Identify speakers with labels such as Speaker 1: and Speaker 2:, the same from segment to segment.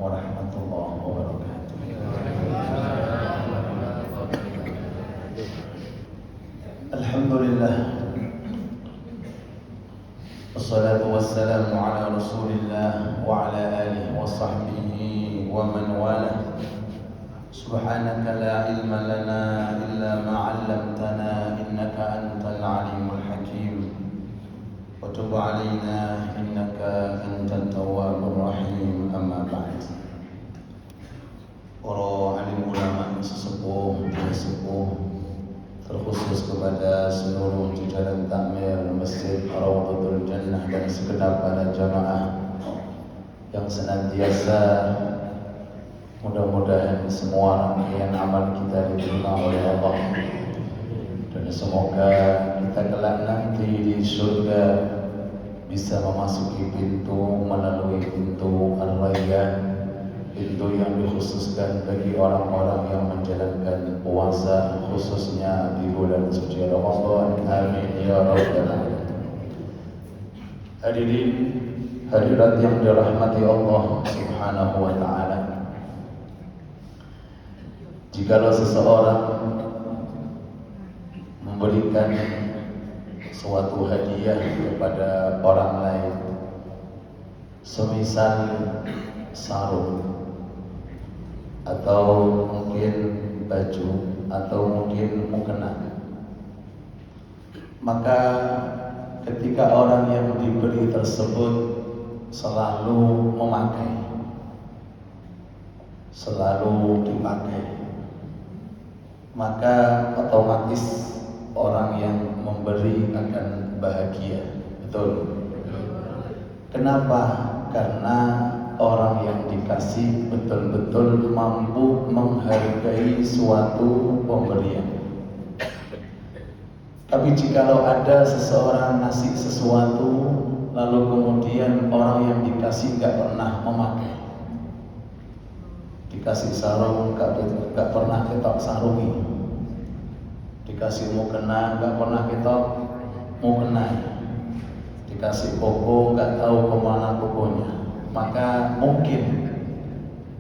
Speaker 1: warahmatullahi wabarakatuh. Alhamdulillah, wassalatu wassalamu ala rasulillah wa ala alihi wa sahbihi wa man wala. Subhanaka la ilma lana illa ma 'allamtana innaka antal alimul hakim. Wa tub 'alaina innaka antat tawwabur rahim. Amma ba'd. Para alim ulama sesepuh terkhusus kepada seluruh jajaran takmir Masjid Rawdatul Jannah dan segenap para jamaah yang senantiasa mudah-mudahan semua rangkaian amal kita diterima oleh Allah, dan semoga kita kelak nanti di surga bisa memasuki pintu melalui pintu Ar-Rayyan, pintu yang dikhususkan bagi orang-orang yang menjalankan puasa khususnya di bulan suci Ramadan. Amin ya rabbal alamin. Hadirin hadirat yang dirahmati Allah Subhanahu wa taala. Jikalau seseorang memberikan suatu hadiah kepada orang lain, semisal sarung atau mungkin baju atau mungkin mukena, maka ketika orang yang diberi tersebut selalu memakai, selalu dipakai, maka otomatis orang yang memberi akan bahagia. Betul? Kenapa? Karena orang yang dikasih betul-betul mampu menghargai suatu pemberian. Tapi jikalau ada seseorang ngasih sesuatu lalu kemudian orang yang dikasih gak pernah memakai, dikasih sarung gak pernah ketok sarungi, dikasih mukena gak pernah ketok mukenai, dikasih koko gak tahu kemana kokonya, maka mungkin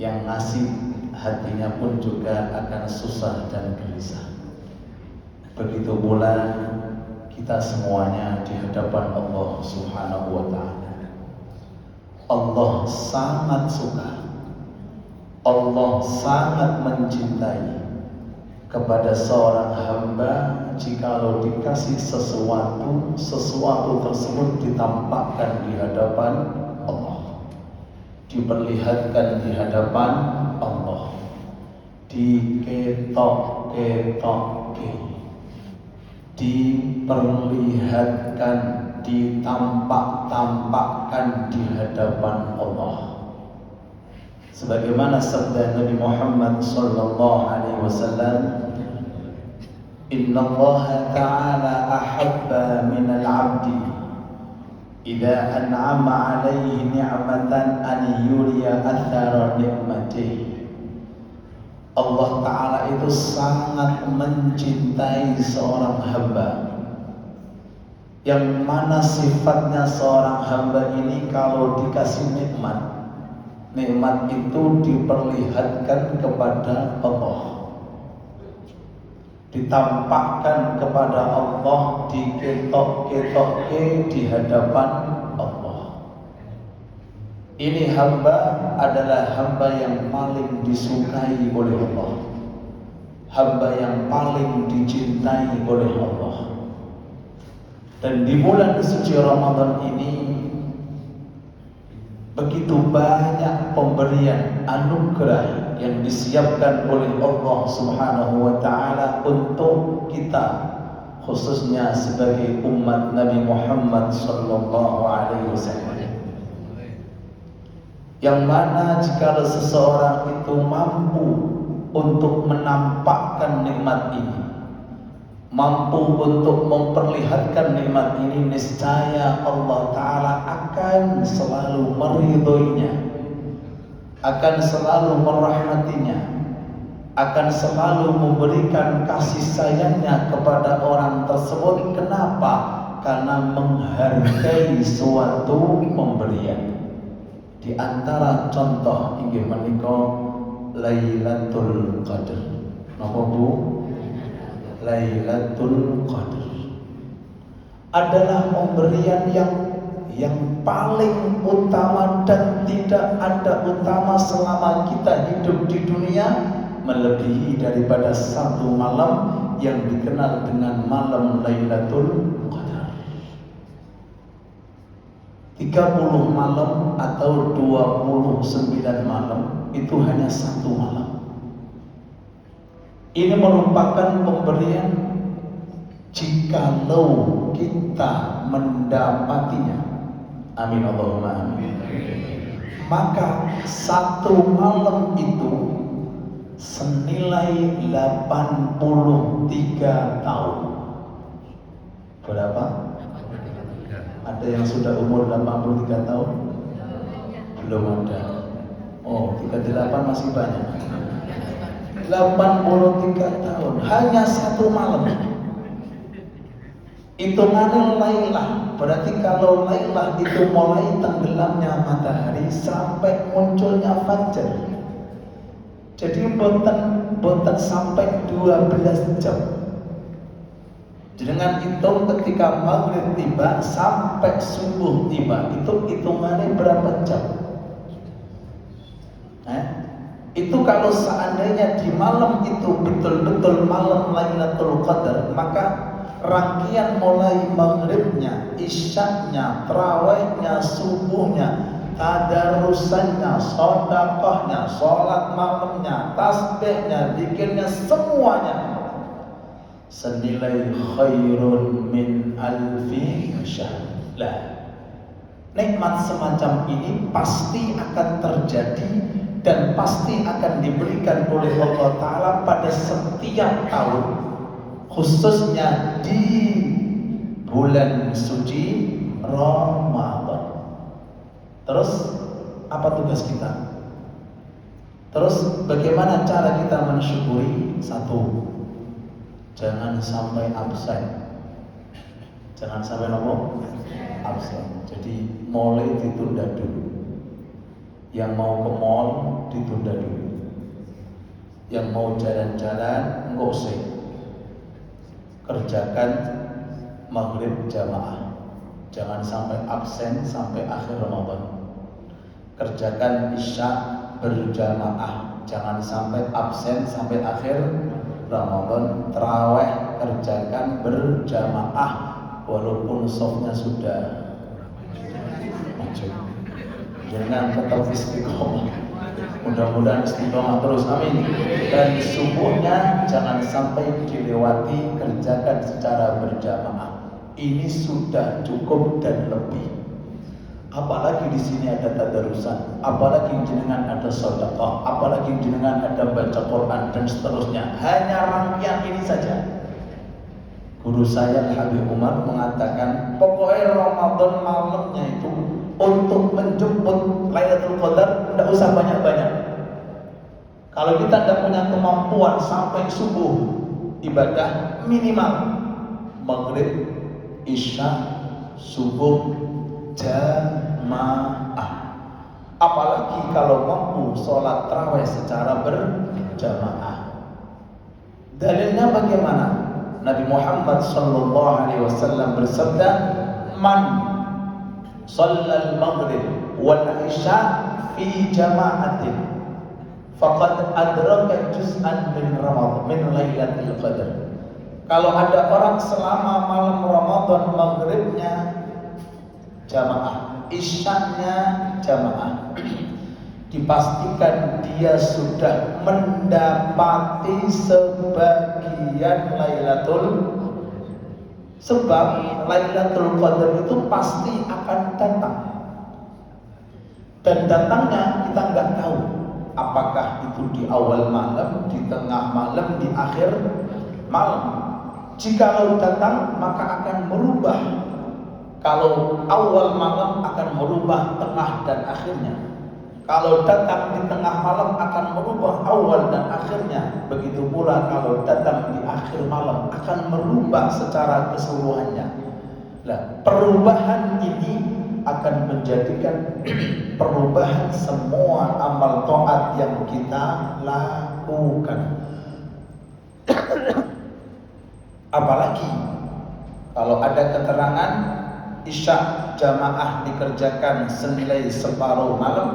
Speaker 1: yang ngasih hatinya pun juga akan susah dan gelisah. Begitu pula kita semuanya di hadapan Allah Subhanahu wa ta'ala. Allah sangat suka, Allah sangat mencintai kepada seorang hamba jikalau dikasih sesuatu tersebut ditampakkan di hadapan Allah, diperlihatkan di hadapan Allah, diketok-ketokke, diperlihatkan, ditampak-tampakkan di hadapan Allah. Sebagaimana sabda Nabi Muhammad sallallahu alaihi wasallam, Inna Allah ta'ala ahabba minal abdi idza an'ama alaihi ni'matan an yuriya athara ni'matihi. Allah Ta'ala itu sangat mencintai seorang hamba yang mana sifatnya seorang hamba ini kalau dikasih nikmat, nikmat itu diperlihatkan kepada Allah, ditampakkan kepada Allah, diketok-ketokke di hadapan Allah. Ini hamba adalah hamba yang paling disukai oleh Allah, hamba yang paling dicintai oleh Allah. Dan di bulan suci Ramadan ini begitu banyak pemberian anugerah yang disiapkan oleh Allah Subhanahu wa ta'ala untuk kita, khususnya sebagai umat Nabi Muhammad sallallahu alaihi wasallam. Yang mana jika seseorang itu mampu untuk menampakkan nikmat ini, mampu untuk memperlihatkan nikmat ini, niscaya Allah Ta'ala akan selalu meridhoinya, akan selalu merahmatinya, akan selalu memberikan kasih sayangnya kepada orang tersebut. Kenapa? Karena menghargai suatu pemberian. Di antara contoh inggih menika Lailatul Qadar. Napa Bu? Lailatul Qadar adalah pemberian yang paling utama dan tidak ada utama selama kita hidup di dunia melebihi daripada satu malam yang dikenal dengan malam Lailatul Qadar. 30 malam atau 29 malam itu hanya satu malam. Ini merupakan pemberian jikalau kita mendapatinya. Amin Allahumma amin. Maka satu malam itu senilai 83 tahun. Berapa? Ada yang sudah umur 83 tahun? Belum ada. Oh, 38 masih banyak. 83 tahun hanya satu malam. Hitungannya Lailah, berarti kalau Lailah itu mulai tenggelamnya matahari sampai munculnya fajar. Jadi boten sampai 12 jam. Dengan hitung ketika maghrib tiba sampai subuh tiba, itu hitungannya berapa jam? Itu kalau seandainya di malam itu betul-betul malam Lailatul Qadar, maka rangkaian mulai maghribnya, isyaknya, tarawihnya, subuhnya, tadarusannya, sedekahnya, sholat malamnya, tasbihnya, zikirnya, semuanya senilai khairun min alfi syahr. Nikmat semacam ini pasti akan terjadi dan pasti akan diberikan oleh Allah Ta'ala pada setiap tahun, khususnya di bulan suci Ramadan. Terus apa tugas kita? Terus bagaimana cara kita mensyukuri? Satu, jangan sampai absen. Jangan sampai absen. Jadi mulai ditunda dulu. Yang mau ke mall ditunda dulu. Yang mau jalan-jalan enggak usah. Kerjakan maghrib jamaah. Jangan sampai absen sampai akhir Ramadan. Kerjakan isya berjamaah. Jangan sampai absen sampai akhir Ramadan. Tarawih kerjakan berjamaah walaupun softnya sudah maju. Jangan tetap istiqomah. Mudah-mudahan istiqomah terus, amin. Dan subuhnya jangan sampai dilewati, kerjakan secara berjamaah. Ini sudah cukup dan lebih. Apalagi di sini ada tadarusan, apalagi jenengan ada sedekah, apalagi jenengan ada baca Quran dan seterusnya. Hanya rangkaian ini saja. Guru saya Habib Umar mengatakan, pokoknya Ramadan malamnya itu untuk menjemput Lailatul Qadar tidak usah banyak-banyak. Kalau kita tidak punya kemampuan sampai subuh, ibadah minimal maghrib, isya, subuh, jamaah. Apalagi kalau mampu sholat tarawih secara berjamaah. Dalilnya bagaimana? Nabi Muhammad sallallahu alaihi wasallam bersabda, "Man shallal maghrib wal isya fi jama'atin faqad adraka juz'an min Ramadan min Lailatul Qadar." Kalau ada orang selama malam Ramadan maghribnya jamaah, isyanya jamaah, dipastikan dia sudah mendapati sebagian Lailatul. Sebab Lailatul Qadar itu pasti akan datang. Dan datangnya kita nggak tahu. Apakah itu di awal malam, di tengah malam, di akhir malam. Jikalau datang maka akan merubah. Kalau awal malam akan merubah tengah dan akhirnya. Kalau datang di tengah malam akan merubah awal dan akhirnya. Begitu pula kalau datang di akhir malam akan merubah secara keseluruhannya. Nah, perubahan ini akan menjadikan perubahan semua amal taat yang kita lakukan. Apalagi kalau ada keterangan Isya jamaah dikerjakan senilai separuh malam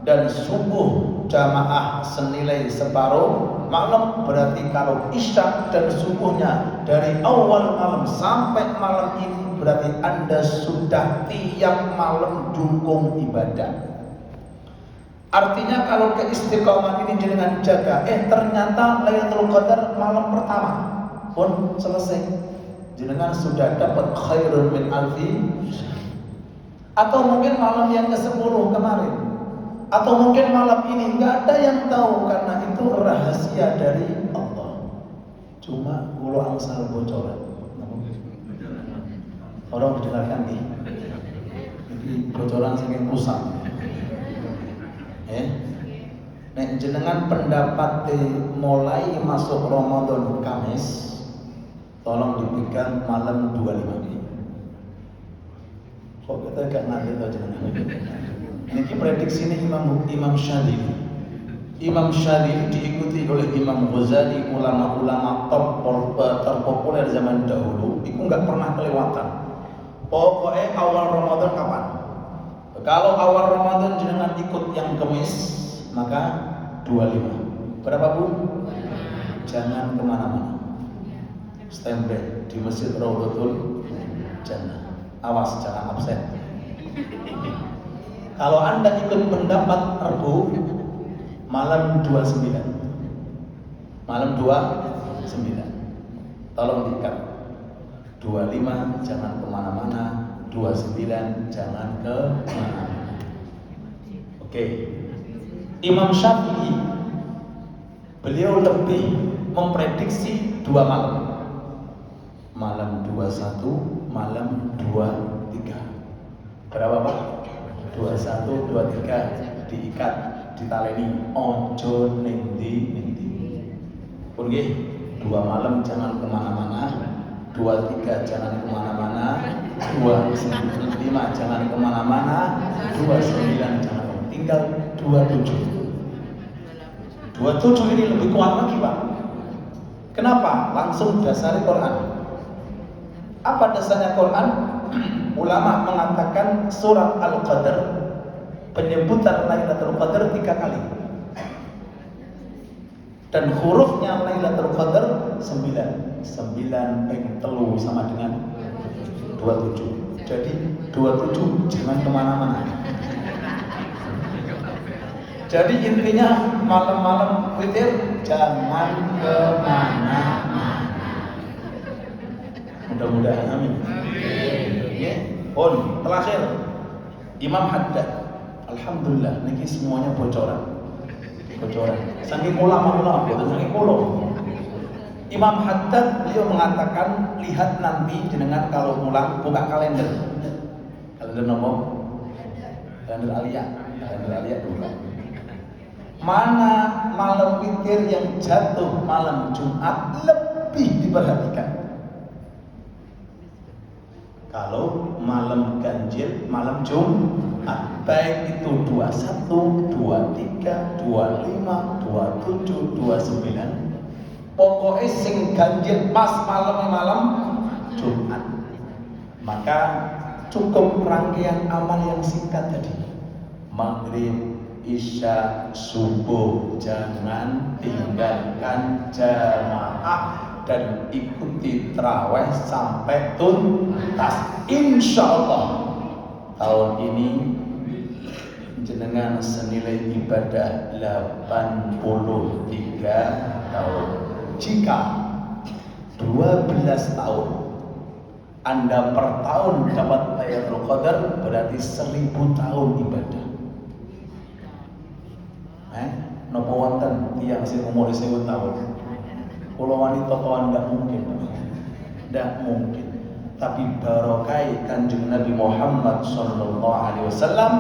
Speaker 1: dan subuh jamaah senilai separuh malam, berarti kalau Isya dan subuhnya dari awal malam sampai malam ini, berarti Anda sudah tiap malam dukung ibadah. Artinya kalau keistiqomahan ini jenengan jaga, ternyata Lailatul Qadar malam pertama pun selesai, jenengan sudah dapat khairun min alfi. Atau mungkin malam yang ke-10 kemarin, atau mungkin malam ini, nggak ada yang tahu karena itu rahasia dari Allah. Cuma kalau angsal bocoran, orang mendengarkan nih, jadi bocoran saking rusak. Nek jenengan pendapat mulai masuk Ramadan Kamis, tolong dipegang malam 25. Kok kita gak ngerti tuh jenengan? Ini prediksi ini Imam Syadili. Imam Syadili diikuti oleh Imam Ghazali, ulama-ulama top terpopuler zaman dahulu. Itu nggak pernah kelewatan. Pokoknya awal Ramadan kapan? Kalau awal Ramadan jenengan ikut yang Kamis, maka 25. Berapa Bu? Jangan kemana-mana. Standby di Masjid Raudhatul Jannah. Awas jangan absen. Kalau Anda ikut pendapat Rabu, malam 29. Malam 29. Tolong diikat. 25 jangan kemana-mana, 29 jangan ke mana-mana. Oke. Imam Syafi'i, beliau lebih memprediksi 2 malam. Malam 21, malam 23. Berapa Pak? 21, 23 diikat, ditaleni, ojo ning-ndi. Pun nggih, 2 malam jangan kemana-mana, 23 jangan kemana-mana, 25 jangan kemana-mana, 29 jangan, tinggal 27. 27 ini lebih kuat lagi Pak. Kenapa? Langsung dasari Quran. Apa dasarnya Quran? Ulama mengatakan surat Al-Qadar, penyebutan Lailatul Qadar 3 kali. Dan hurufnya Lailatul Qadar 9. 9 peng telu sama dengan 27. Jadi 27 jangan kemana-mana. Jadi intinya malam-malam witir jangan kemana-mana. Mudah-mudahan amin. Ya, pun terakhir Imam Haddad. Alhamdulillah niki semuanya bocoran. Saking ulama-ulama boten saking kula. Imam Haddad beliau mengatakan, lihat nanti jenengan kalau pulang buka kalender. Kalender nomor? Kalender Aliyah buka. Mana malam witir yang jatuh malam Jumat lebih diperhatikan. Kalau malam ganjil malam Jumat, baik itu 21, 23, 25, 27, 29, pokoknya sing ganjil pas malam Jumat. Maka cukup rangkaian amal yang singkat tadi. Maghrib, Isya, subuh, jangan tinggalkan jamaah dan ikuti tarawih sampai tuntas. Insya Allah tahun ini jenengan senilai ibadah 83 tahun. Jika 12 tahun Anda per tahun dapat Lailatul Qadar, berarti 1000 tahun ibadah. Napa wonten tiyang sing umur 1000 tahun? Kula wanita kawan ndak mungkin. Tapi barokai Kanjeng Nabi Muhammad sallallahu alaihi wasallam,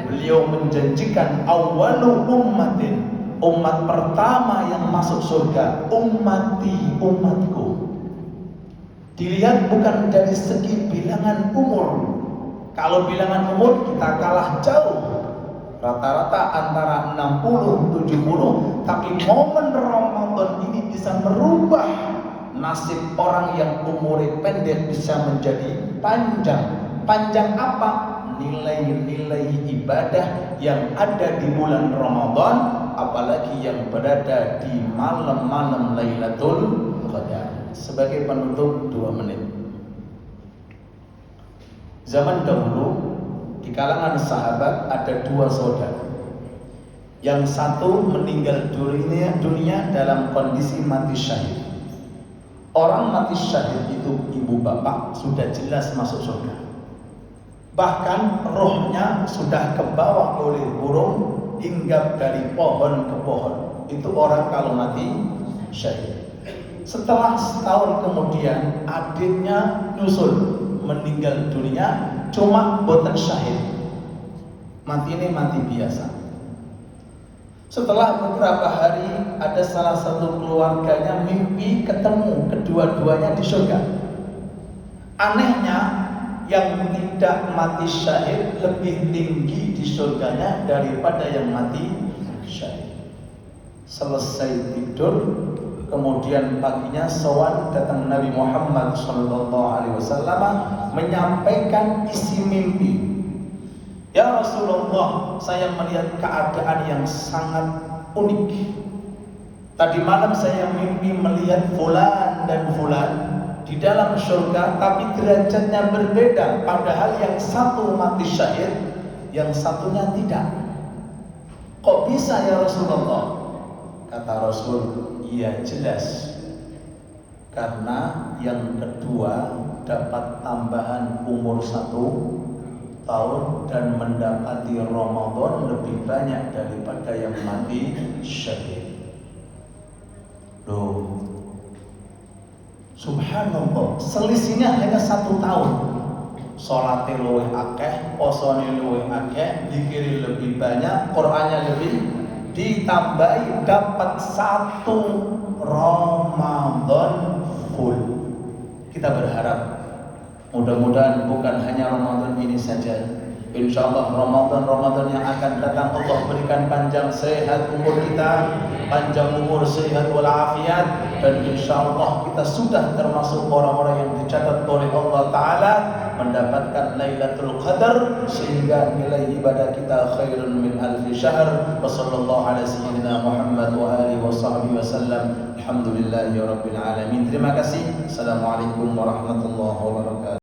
Speaker 1: beliau menjanjikan awalu ummatin, umat pertama yang masuk surga, umatku. Dilihat bukan dari segi bilangan umur, Kalau bilangan umur kita kalah jauh, rata-rata antara 60-70, tapi momen Ramadan ini bisa merubah nasib orang yang umurnya pendek bisa menjadi panjang. Panjang apa? Nilai-nilai ibadah yang ada di bulan Ramadan, apalagi yang berada di malam-malam Lailatul Qadar. Sebagai penutup 2 menit. Zaman dahulu di kalangan sahabat ada 2 saudara. Yang satu meninggal dunia dalam kondisi mati syahid. Orang mati syahid itu ibu bapak sudah jelas masuk surga. Bahkan rohnya sudah kebawa oleh burung hinggap dari pohon ke pohon. Itu orang kalau mati syahid. Setelah setahun kemudian adiknya nyusul meninggal dunia, cuma boten syahid. Mati ini mati biasa. Setelah beberapa hari ada salah satu keluarganya mimpi ketemu kedua-duanya di surga. Anehnya yang tidak mati syahid lebih tinggi di surganya daripada yang mati syahid. Selesai tidur, kemudian paginya sowan datang Nabi Muhammad SAW menyampaikan isi mimpi. Ya Rasulullah, saya melihat keadaan yang sangat unik. Tadi malam saya mimpi melihat fulan dan fulan di dalam surga, tapi derajatnya berbeda. Padahal yang satu mati syahid, yang satunya tidak. Kok bisa ya Rasulullah? Kata Rasul, iya jelas. Karena yang kedua dapat tambahan umur 1 tahun dan mendapati Ramadan lebih banyak daripada yang mati syahid. Loh, subhanallah, selisihnya hanya 1 tahun. Sholatnya luwih akeh, posone luwih akeh, zikir lebih banyak, Qur'annya lebih, ditambahi dapat 1 Ramadan full. Kita berharap mudah-mudahan bukan hanya Ramadan ini saja. Insya Allah Ramadan yang akan datang Allah berikan panjang sehat umur kita, panjang umur sehat walafiat, dan insya Allah kita sudah termasuk orang-orang yang dicatat oleh Allah Ta'ala mendapatkan Lailatul Qadar, sehingga nilai ibadah kita khairun min alfi syahr. Wa sallallahu ala sayyidina Muhammad wa alihi wa sahbihi wa sallam. Alhamdulillahi rabbil alamin. Terima kasih. Assalamualaikum warahmatullahi wabarakatuh.